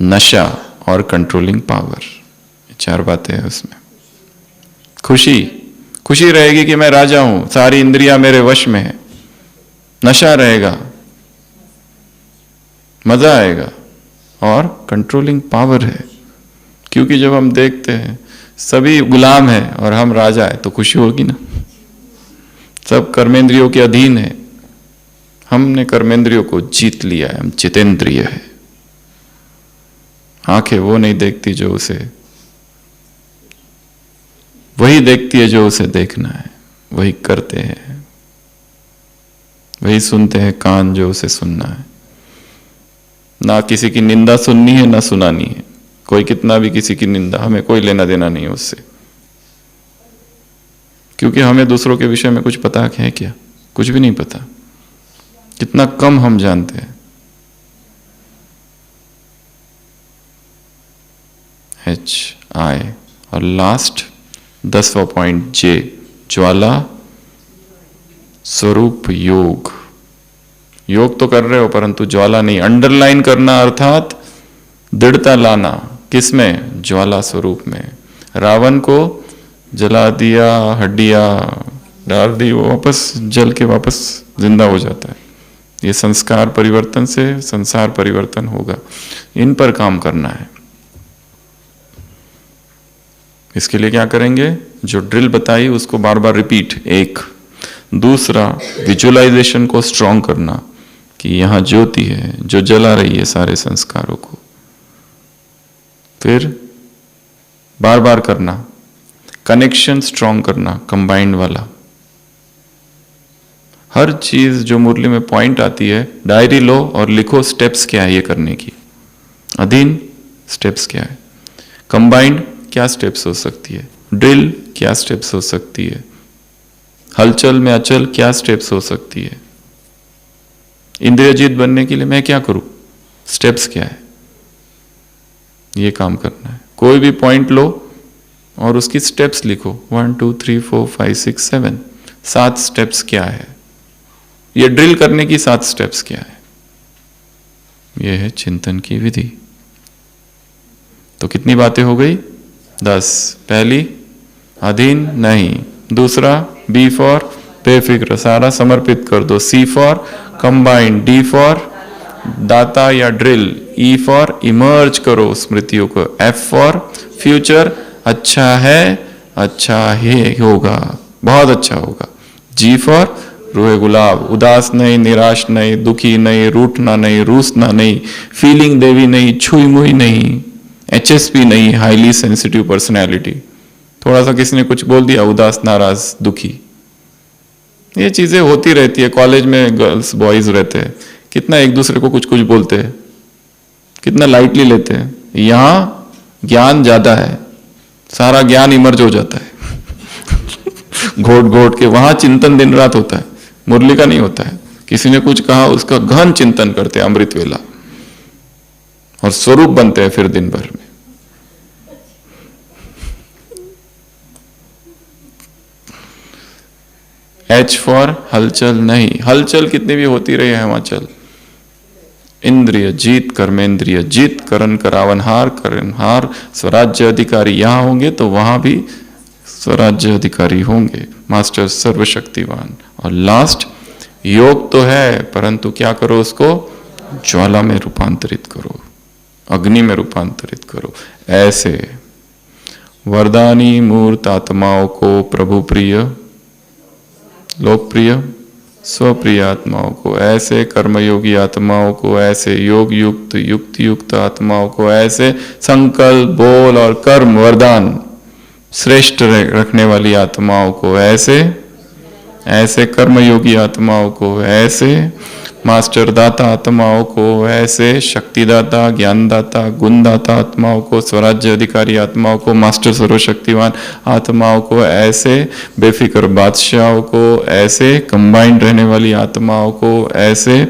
नशा और कंट्रोलिंग पावर, 4 बातें हैं उसमें। खुशी, खुशी रहेगी कि मैं राजा हूं, सारी इंद्रियां मेरे वश में है। नशा रहेगा, मजा आएगा, और कंट्रोलिंग पावर है। क्योंकि जब हम देखते हैं सभी गुलाम है और हम राजा है, तो खुशी होगी ना। सब कर्मेंद्रियों के अधीन है, हमने कर्मेंद्रियों को जीत लिया है, हम चितेंद्रिय है। आंखें वो नहीं देखती जो उसे, वही देखती है जो उसे देखना है, वही करते हैं, वही सुनते हैं कान जो उसे सुनना है। ना किसी की निंदा सुननी है ना सुनानी है। कोई कितना भी किसी की निंदा, हमें कोई लेना देना नहीं है उससे, क्योंकि हमें दूसरों के विषय में कुछ पता है क्या? कुछ भी नहीं पता। कितना कम हम जानते हैं। HI और लास्ट 10वां पॉइंट J, ज्वाला स्वरूप योग। योग तो कर रहे हो परंतु ज्वाला नहीं, अंडरलाइन करना अर्थात दृढ़ता लाना। किसमें? ज्वाला स्वरूप में। रावण को जला दिया, हड्डियां डाल दी, वो वापस जल के वापस जिंदा हो जाता है। ये संस्कार परिवर्तन से संसार परिवर्तन होगा। इन पर काम करना है। इसके लिए क्या करेंगे? जो ड्रिल बताई उसको बार बार रिपीट, एक। दूसरा, विजुअलाइजेशन को स्ट्रॉन्ग करना कि यहां ज्योति है जो जला रही है सारे संस्कारों को। फिर बार बार करना, कनेक्शन स्ट्रॉन्ग करना, कंबाइंड वाला। हर चीज जो मुरली में पॉइंट आती है, डायरी लो और लिखो स्टेप्स क्या है ये करने की। अधीन स्टेप्स क्या है, कंबाइंड क्या स्टेप्स हो सकती है, ड्रिल क्या स्टेप्स हो सकती है, हलचल में अचल क्या स्टेप्स हो सकती है, इंद्रियजीत बनने के लिए मैं क्या करूं, स्टेप्स क्या है, ये काम करना है। कोई भी पॉइंट लो और उसकी स्टेप्स लिखो, 1 2 3 4 5 6 7, 7 स्टेप्स क्या है, ये ड्रिल करने की 7 स्टेप्स क्या है। ये है चिंतन की विधि। तो कितनी बातें हो गई? 10। पहली, अधीन नहीं। दूसरा, बी फॉर बेफिक्र, सारा समर्पित कर दो। सी फॉर कंबाइंड, डी फॉर दाता या ड्रिल, ई फॉर इमर्ज करो स्मृतियों को, एफ फॉर फ्यूचर, अच्छा है, अच्छा ही होगा, बहुत अच्छा होगा। जी फॉर रूहे गुलाब, उदास नहीं, निराश नहीं, दुखी नहीं, रूठना नहीं, रूसना नहीं, फीलिंग देवी नहीं, छुई मुई नहीं, HSP नहीं, हाईली सेंसिटिव पर्सनैलिटी। थोड़ा सा किसी ने कुछ बोल दिया, उदास, नाराज, दुखी। ये चीजें होती रहती है। कॉलेज में गर्ल्स बॉयज रहते हैं, कितना एक दूसरे को कुछ कुछ बोलते हैं, कितना लाइटली लेते हैं। यहां ज्ञान ज्यादा है, सारा ज्ञान इमर्ज हो जाता है घोट घोट के। वहां चिंतन दिन रात होता है, मुरली का नहीं होता है। किसी ने कुछ कहा, उसका गहन चिंतन करते हैं अमृत वेला, और स्वरूप बनते हैं फिर दिन भर में। H फॉर हलचल नहीं। हलचल कितनी भी होती रही है हिमाचल, इंद्रिय जीत, कर्मेंद्रिय जीत, करण करावन हार, करण हार, स्वराज्य अधिकारी यहां होंगे तो वहां भी स्वराज्य अधिकारी होंगे, मास्टर सर्वशक्तिवान। और लास्ट, योग तो है परंतु क्या करो, उसको ज्वाला में रूपांतरित करो, अग्नि में रूपांतरित करो। ऐसे वरदानी मूर्त आत्माओं को प्रभु प्रिय, लोकप्रिय, स्वप्रिय आत्माओं को, ऐसे कर्मयोगी आत्माओं को, ऐसे योग युक्त युक्ति युक्त आत्माओं को, ऐसे संकल्प बोल और कर्म वरदान श्रेष्ठ रखने वाली आत्माओं को, ऐसे कर्मयोगी आत्माओं को, ऐसे मास्टर दाता आत्माओं को, ऐसे शक्तिदाता, ज्ञानदाता, गुणदाता आत्माओं को, स्वराज्य अधिकारी आत्माओं को, मास्टर सर्वशक्तिवान आत्माओं को, ऐसे बेफिक्र बादशाहों को, ऐसे कंबाइंड रहने वाली आत्माओं को, ऐसे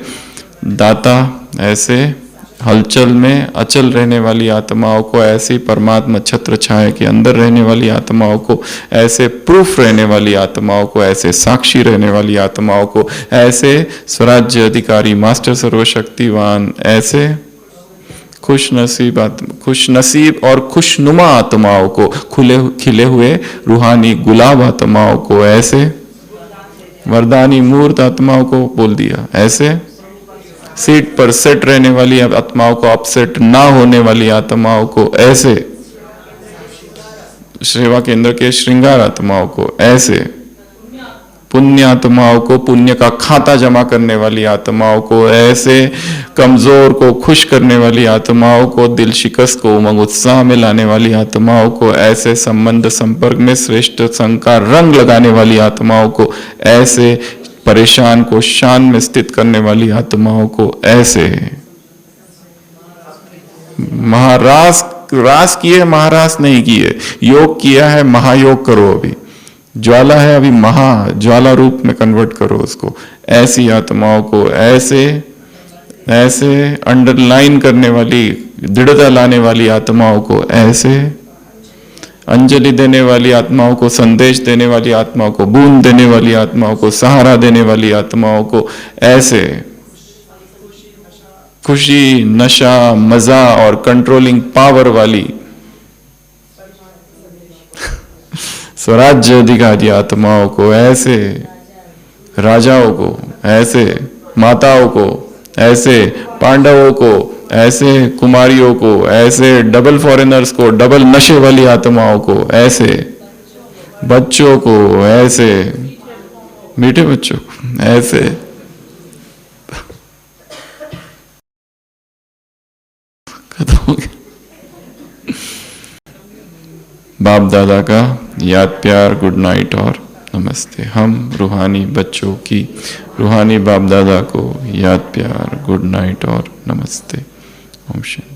दाता, ऐसे हलचल में अचल रहने वाली आत्माओं को, ऐसी परमात्मा छत्र छाया के अंदर रहने वाली आत्माओं को, ऐसे प्रूफ रहने वाली आत्माओं को, ऐसे साक्षी रहने वाली आत्माओं को, ऐसे स्वराज्य अधिकारी मास्टर सर्वशक्तिवान, ऐसे खुश नसीब और खुशनुमा आत्माओं को, खिले हुए रूहानी गुलाब आत्माओं को, ऐसे वरदानी मूर्त आत्माओं को बोल दिया, ऐसे सीट पर सेट रहने वाली आत्माओं को, अपसेट ना होने वाली आत्माओं को, ऐसे सेवा केंद्र के श्रृंगार आत्माओं को, ऐसे पुण्य आत्माओं को, पुण्य का खाता जमा करने वाली आत्माओं को, ऐसे कमजोर को खुश करने वाली आत्माओं को, दिल शिकस्त को उमंग उत्साह में लाने वाली आत्माओं को, ऐसे संबंध संपर्क में श्रेष्ठ संग का रंग लगाने वाली आत्माओं को, ऐसे परेशान को शान में स्थित करने वाली आत्माओं को, ऐसे महारास रास किए है, महारास नहीं किए। योग किया है, महायोग करो। अभी ज्वाला है, अभी महा ज्वाला रूप में कन्वर्ट करो उसको। ऐसी आत्माओं को ऐसे ऐसे अंडरलाइन करने वाली, दृढ़ता लाने वाली आत्माओं को ऐसे, अंजलि देने वाली आत्माओं को, संदेश देने वाली आत्माओं को, बूंद देने वाली आत्माओं को, सहारा देने वाली आत्माओं को ऐसे, खुशी, नशा, मजा और कंट्रोलिंग पावर वाली स्वराज्य अधिकारी आत्माओं को ऐसे, राजाओं को ऐसे, माताओं को ऐसे, पांडवों को ऐसे, कुमारियों को ऐसे, डबल फॉरेनर्स को, डबल नशे वाली आत्माओं को ऐसे, बच्चों को ऐसे, मीठे बच्चों को ऐसे। खत्म हो गया। बाप दादा का याद प्यार, गुड नाइट और नमस्ते। हम रूहानी बच्चों की रूहानी बाप दादा को याद प्यार, गुड नाइट और नमस्ते। ओम शांति।